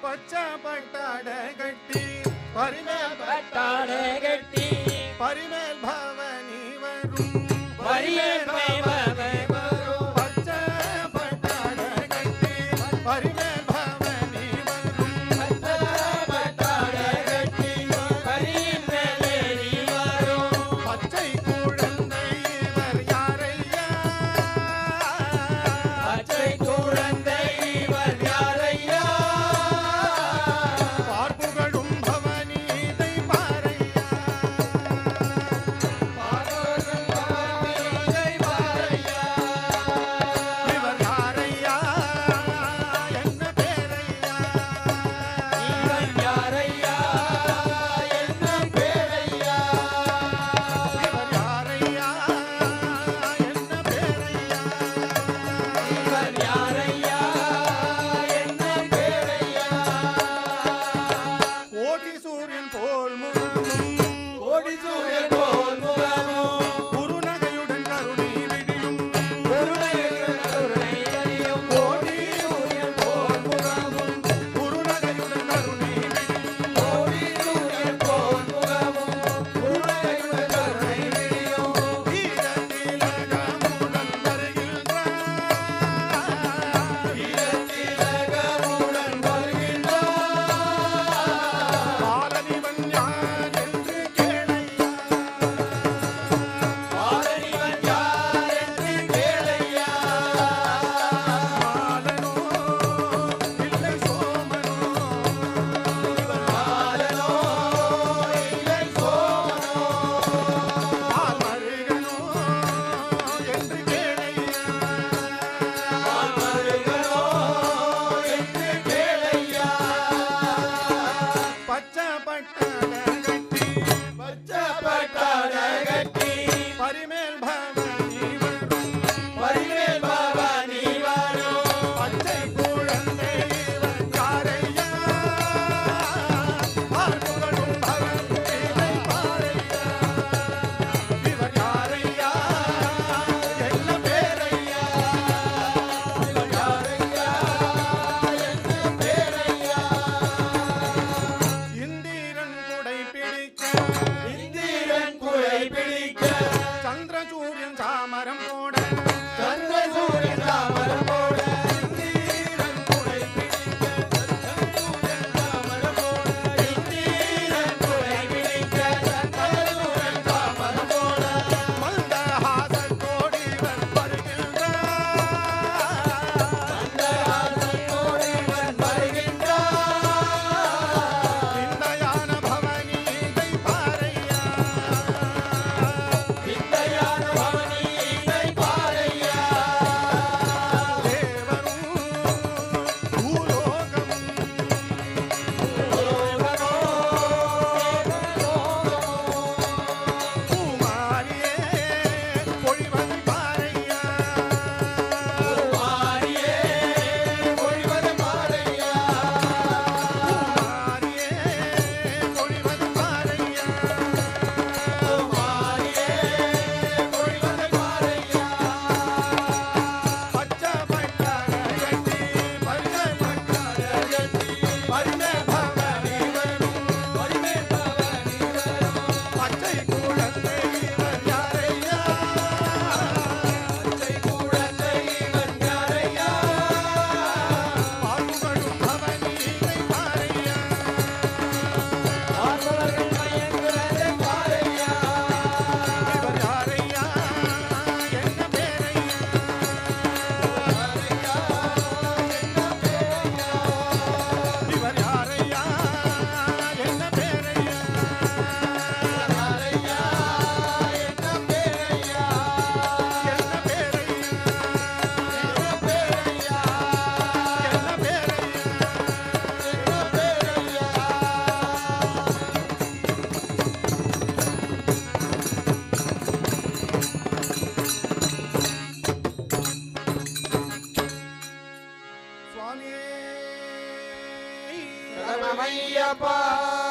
பச்சை பட்டாட கட்டி பரிமேல் பட்டாட கட்டி பரிமேல் பவனி வரும் பரிமேல் பவனி வரும் பச்சை பட்டாட கட்டி பரிமேல் பவனி வரும் பச்சை பட்டாட கட்டி பரிமேல் ஏறி வரும் பச்சை குழந்தை இவர் யாரையா பச்சை குழந்தை இவர் யாரையா பார்ப்புகளும் பவனி இதை பாரையா இவர் யாரையா என்ன பேரையா இவர் யாரையா என்ன பேரையா இவர் யாரையா என்ன பேரையா இவர் யாரையா என்ன பேரையா கோடி சூரியன் போல் முகமும் கோடி சூரியன் போல் முகமும் குறுநகையுடன் கருணை விடியும் கருணையுடன் கருணை அறியும் கோடி சூரியன் போல் முகமும் குறுநகையுடன் கருணை விடியும் கோடி சூரியன் போல் முகமும் கருணையுடன் கருணை விடியும் வீரத்திலகமுடன் வருகின்றார் வீரத்திலகமுடன் வருகின்றார் பாலனிவன் யார் என்று கேளையா பாலனிவன் யார் என்று கேளையா பாலனோ இல்லை சோமனோ பாலனோ இல்லை சோமனோ பால்மருகனோ என்று கேளையா மருகனோ என்று கேளையா பச்சை பட்டாட கட்டி பச்சை பட்டாட கட்டி பரிமேல் பவனி வரும் பரிமேல் பவனி வரும் பச்சை குழந்தை இவர் யாரையா பார்ப்புகளும் பவனி இதை பாரையா இவர் யாரையா என்ன பேரையா இவர் யாரையா என்ன பேரையா இந்திரன் குடை பிடிக்க இந்திரன் குடை பிடிக்க சந்திரசூரியன் சாமரம் போட சந்திரசூரியன் தாமரம் போட இந்திரன் குடை பிடிக்க சந்திரசூரியன் தாமரம் போட இந்திரன் குடை பிடிக்க சந்திரசூரியன் தாமரம் போட மந்தஹாசத்தோடு இவர் வருகின்றார் மந்தஹாசத்தோடு இவன் வருகின்றார் விந்தையான பவனி இதை பாரையா விந்தையான பவனி இதை பாரையா தேவரும் பூலோகமும் லோகமோ பூமாரியே பொழிவது பாரையா மாரியே பொழிவது பாரையா பூமாரியே பொழிவது பாரையா மாரியே பொழிவது பாரையா பச்சை பட்டாட கட்டி பச்சை பட்டாட கட்டி பரிமே பவனி வரும் பரிமேல் பவனி வரும் பச்சை குழந்தை இவர் யாரையா பச்சை குழந்தை இவன் யாரையா பார்ப்புகளும் பவனி இதை பாரையா பார்ப்பவர்கள் மயங்குறதை பாரையா இவர் யாரையா என்ன பேரையா யாரையா என்ன பேரையா இவர் யாரையா என்ன பேரையா யாரையா என்ன பேரையா என்ன பேரையா என்ன பேரையா என்ன பேரையா என்ன பேரையா சுவாமியே சரணமையப்பா